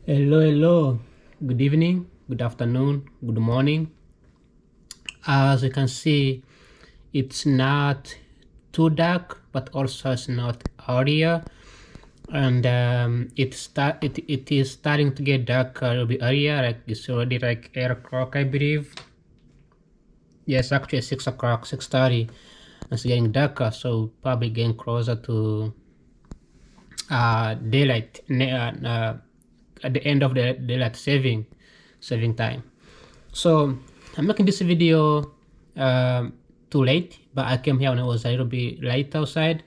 Hello, hello. Good evening, good afternoon, good morning. As you can see, it's not too dark, but also it's not earlier, and it is starting to get dark a little bit earlier. Like it's already like 8 o'clock, I believe. Yes, actually 6 o'clock, 6:30. It's getting darker, so probably getting closer to daylight at the end of the daylight saving time. So I'm making this video too late, but I came here when it was a little bit light outside,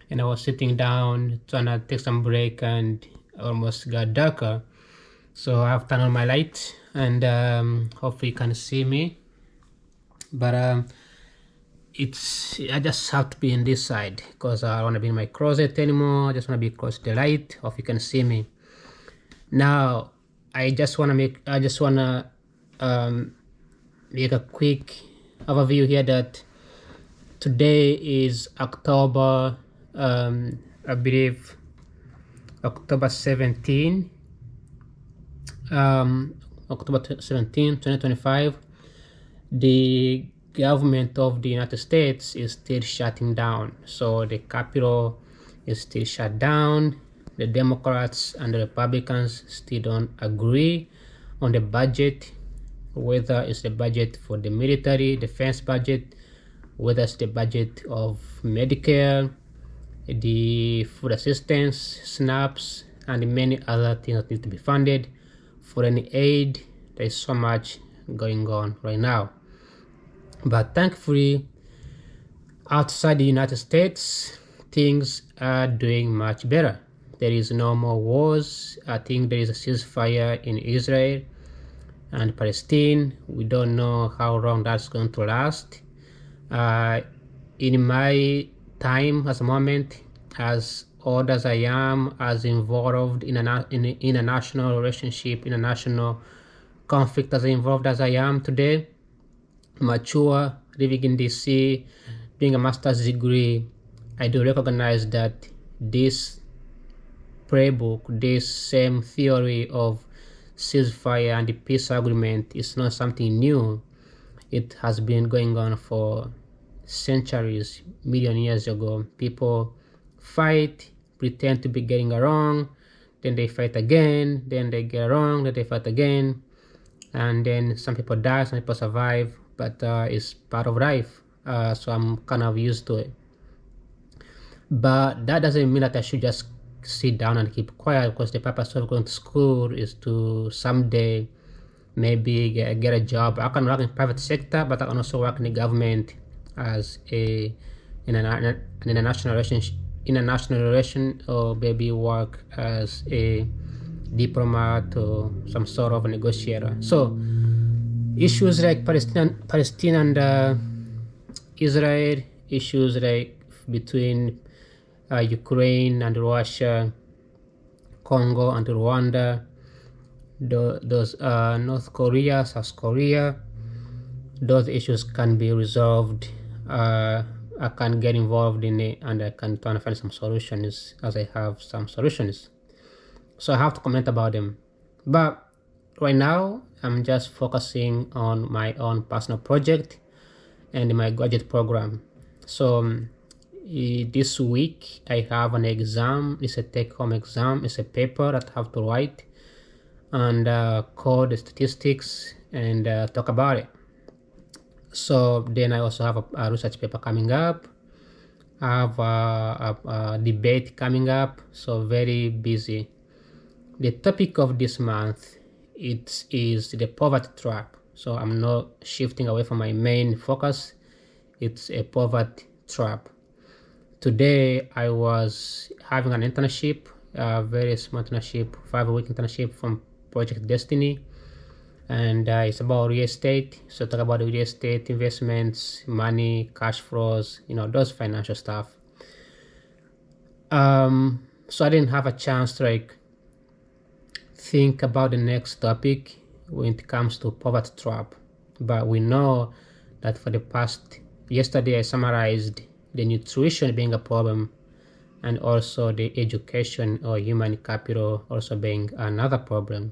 and I was sitting down trying to take some break, and almost got darker. So I've turned on my light, and hopefully you can see me. But I just have to be in this side because I don't want to be in my closet anymore. I just want to be close to the light. Hope you can see me. Now I just want to make a quick overview here that today is October, I believe October 17, October 17, 2025. The government of the United States is still shutting down. So the Capitol is still shut down. The Democrats and the Republicans still don't agree on the budget, whether it's the budget for the military, defense budget, whether it's the budget of Medicare, the food assistance, SNAPs, and many other things that need to be funded for any aid. There's so much going on right now. But thankfully, outside the United States, things are doing much better. There is no more wars. I think there is a ceasefire in Israel and Palestine. We don't know how long that's going to last. In my time as a moment, as old as I am, as involved in a national relationship, in a national conflict as involved as I am today, mature, living in DC, doing a master's degree, I do recognize that this playbook, this same theory of ceasefire and the peace agreement is not something new. It has been going on for centuries, million years ago. People fight, pretend to be getting along, then they fight again, then they get along, then they fight again, and then some people die, some people survive, but it's part of life. So I'm kind of used to it. But that doesn't mean that I should just sit down and keep quiet, because the purpose of going to school is to someday maybe get a job. I can work in private sector, but I can also work in the government as in a national relation, or maybe work as a diplomat or some sort of a negotiator. So issues like Palestine and Israel, issues like between Ukraine and Russia, Congo and Rwanda, those North Korea, South Korea, those issues can be resolved. I can get involved in it, and I can try to find some solutions, as I have some solutions. So I have to comment about them. But right now, I'm just focusing on my own personal project and my graduate program. So this week I have an exam. It's a take-home exam. It's a paper that I have to write and code the statistics and talk about it. So then I also have a research paper coming up. I have a debate coming up. So very busy. The topic of this month is the poverty trap. So I'm not shifting away from my main focus. It's a poverty trap. Today I was having an internship, a very small internship, 5-week internship from Project Destiny, and it's about real estate. So talk about the real estate investments, money, cash flows, those financial stuff. So I didn't have a chance to think about the next topic when it comes to poverty trap. But we know that yesterday I summarized the nutrition being a problem, and also the education or human capital also being another problem.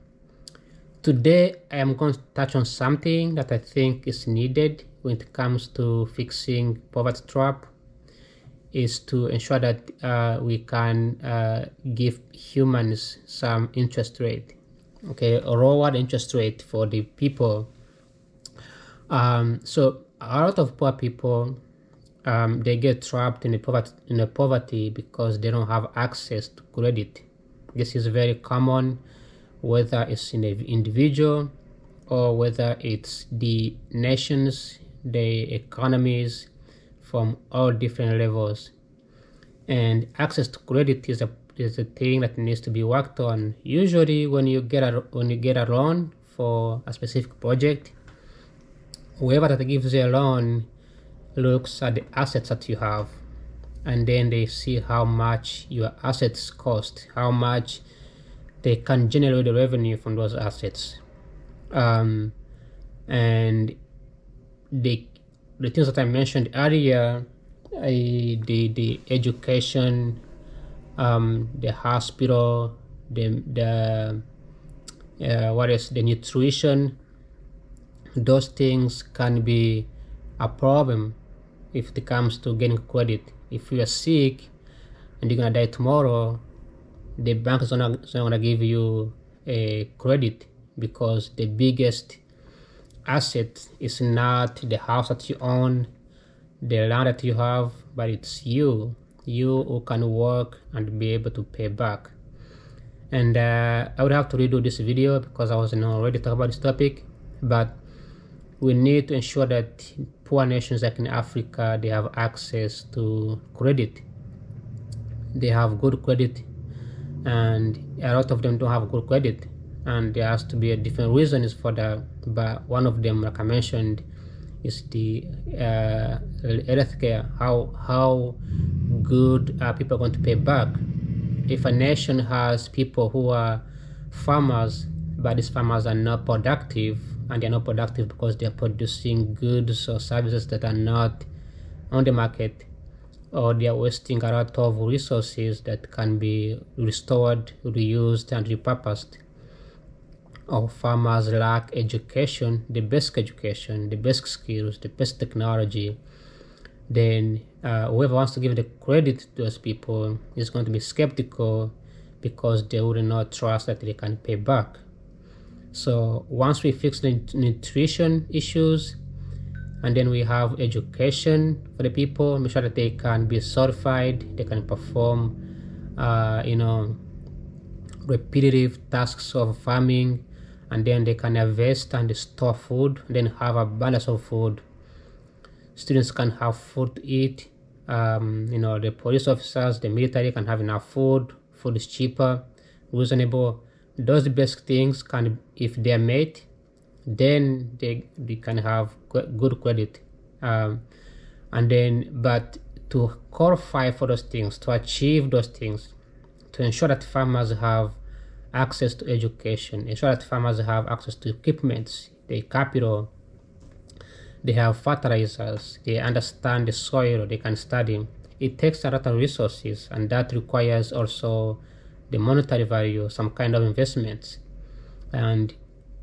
Today, I am going to touch on something that I think is needed when it comes to fixing poverty trap, is to ensure that we can give humans some interest rate, okay, a reward interest rate for the people. So a lot of poor people, they get trapped in the poverty because they don't have access to credit. This is very common, whether it's in an individual or whether it's the nations, the economies from all different levels. And access to credit is a thing that needs to be worked on. Usually, when you get a loan for a specific project, whoever that gives you a loan looks at the assets that you have, and then they see how much your assets cost, how much they can generate the revenue from those assets, and the things that I mentioned earlier, the education, the hospital, the what is the nutrition, those things can be a problem if it comes to getting credit. If you are sick and you're gonna die tomorrow, the bank is not gonna give you a credit, because the biggest asset is not the house that you own, the land that you have, but it's you who can work and be able to pay back. And I would have to redo this video because I wasn't already talking about this topic, but we need to ensure that poor nations like in Africa, they have access to credit. They have good credit, and a lot of them don't have good credit, and there has to be a different reasons for that. But one of them, like I mentioned, is the healthcare. How good are people going to pay back? If a nation has people who are farmers, but these farmers are not productive, and they're not productive because they're producing goods or services that are not on the market, or they are wasting a lot of resources that can be restored, reused, and repurposed. Or farmers lack education, the basic education, the basic skills, the basic technology, then whoever wants to give the credit to those people is going to be skeptical because they would not trust that they can pay back. So once we fix the nutrition issues, and then we have education for the people, make sure that they can be certified, they can perform repetitive tasks of farming, and then they can harvest and store food, then have abundance of food. Students can have food to eat. The police officers, the military can have enough food. Food is cheaper, reasonable. Those basic things can, if they're made, then they can have good credit. But to qualify for those things, to achieve those things, to ensure that farmers have access to education, ensure that farmers have access to equipment, the capital, they have fertilizers, they understand the soil, they can study. It takes a lot of resources, and that requires also the monetary value, some kind of investments. And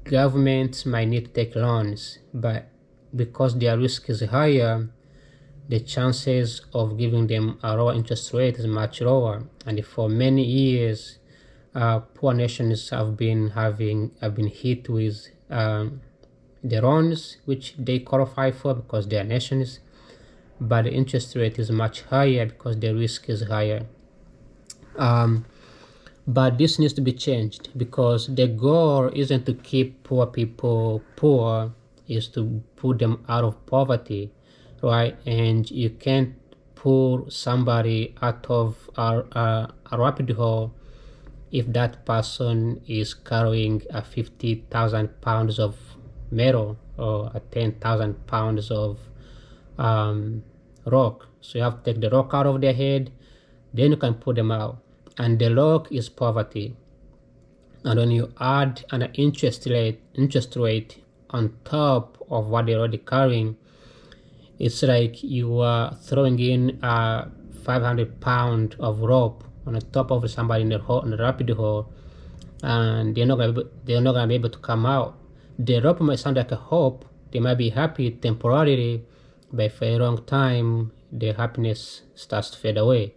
governments might need to take loans, but because their risk is higher, the chances of giving them a lower interest rate is much lower. And for many years, poor nations have been hit with the loans which they qualify for because they are nations, but the interest rate is much higher because the risk is higher. But this needs to be changed, because the goal isn't to keep poor people poor, is to put them out of poverty, right? And you can't pull somebody out of a rapid hole if that person is carrying 50,000 pounds of metal or 10,000 pounds of rock. So you have to take the rock out of their head, then you can pull them out. And the rock is poverty. And when you add an interest rate on top of what they're already carrying, it's like you are throwing in 500 pounds of rope on the top of somebody in the rapid hole, and they're not gonna be able to come out. The rope might sound like a hope. They might be happy temporarily, but for a long time, their happiness starts to fade away.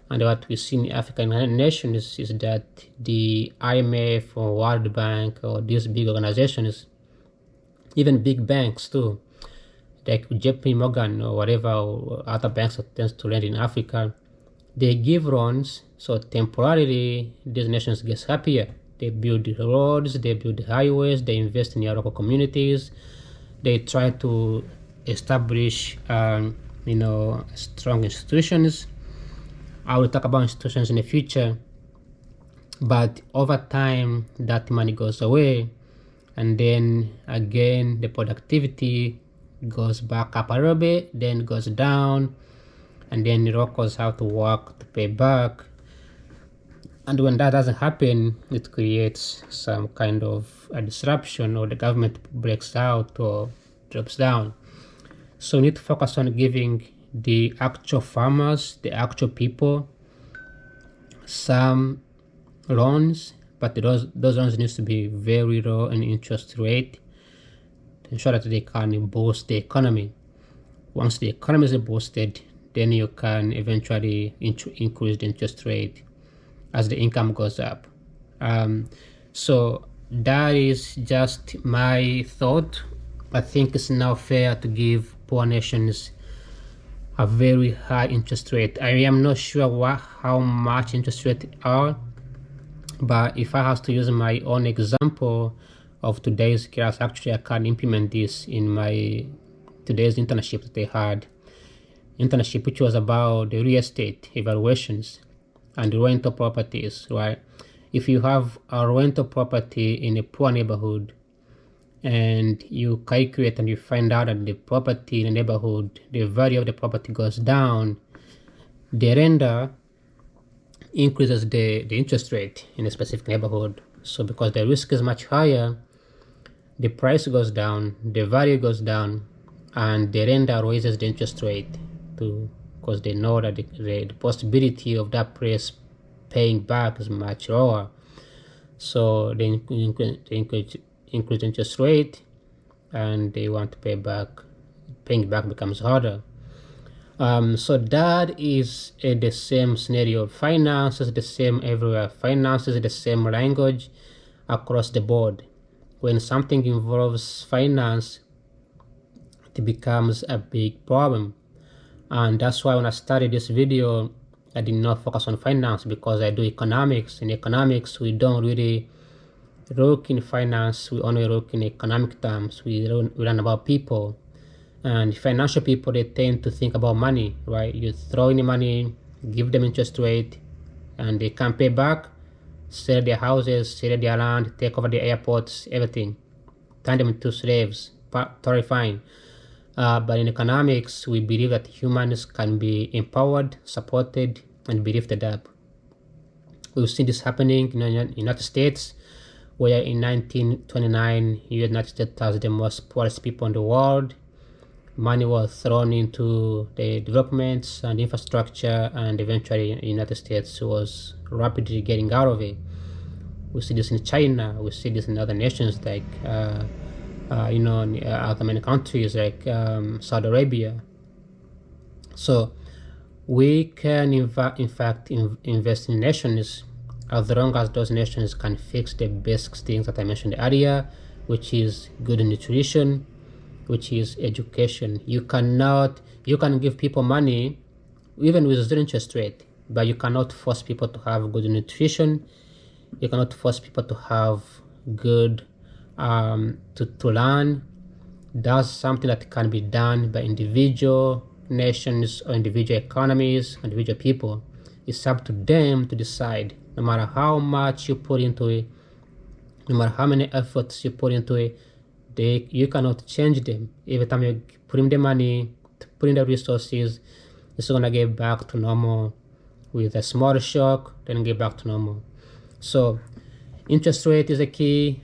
And what we see in African nations is that the IMF or World Bank or these big organizations, even big banks too, like JP Morgan or whatever, or other banks that tends to lend in Africa, they give loans, so temporarily these nations get happier. They build the roads, they build the highways, they invest in their local communities, they try to establish strong institutions. I will talk about institutions in the future, but over time that money goes away, and then again the productivity goes back up a little bit, then goes down, and then the workers have to work to pay back. And when that doesn't happen, it creates some kind of a disruption, or the government breaks out or drops down. So we need to focus on giving the actual farmers, the actual people, some loans, but those loans needs to be very low in interest rate to ensure that they can boost the economy. Once the economy is boosted, then you can eventually increase the interest rate as the income goes up. So that is just my thought. I think it's now fair to give poor nations a very high interest rate. I am not sure how much interest rate are, but if I have to use my own example of today's class, actually I can implement this in my today's internship that they had. Internship which was about the real estate evaluations and rental properties, right? If you have a rental property in a poor neighborhood and you calculate and you find out that the property in the neighborhood, the value of the property goes down, the renter increases the interest rate in a specific neighborhood. So because the risk is much higher, the price goes down, the value goes down, and the renter raises the interest rate because they know that the possibility of that place paying back is much lower. So they increase interest rate, and they want to pay back. Paying back becomes harder. So that is the same scenario. Finance is the same everywhere. Finance is the same language across the board. When something involves finance, it becomes a big problem. And that's why when I started this video, I did not focus on finance, because I do economics. In economics, we don't really look in finance, we only look in economic terms. We learn about people. And financial people, they tend to think about money, right? You throw in the money, give them interest rate, and they can't pay back, sell their houses, sell their land, take over the airports, everything. Turn them into slaves, totally fine. But in economics, we believe that humans can be empowered, supported, and be lifted up. We've seen this happening in the United States, where in 1929, the United States has the most poorest people in the world. Money was thrown into the developments and infrastructure, and eventually the United States was rapidly getting out of it. We see this in China, we see this in other nations like other many countries like Saudi Arabia. So we can in fact invest in nations as long as those nations can fix the basic things that I mentioned earlier, which is good nutrition, which is education. You can give people money even with zero interest rate, but you cannot force people to have good nutrition. You cannot force people to have good to learn. That's something that can be done by individual nations or individual economies, individual people. It's up to them to decide. No matter how much you put into it, no matter how many efforts you put into it, you cannot change them. Every time you put in the money, put in the resources, it's gonna get back to normal with a small shock, then get back to normal. So interest rate is a key,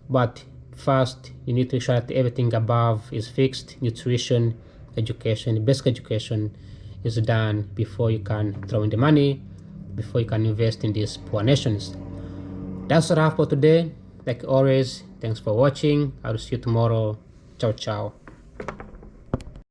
but first you need to ensure that everything above is fixed. Nutrition, education, basic education is done before you can throw in the money, before you can invest in these poor nations. That's what I have for today. Like always, thanks for watching. I'll see you tomorrow. Ciao, ciao.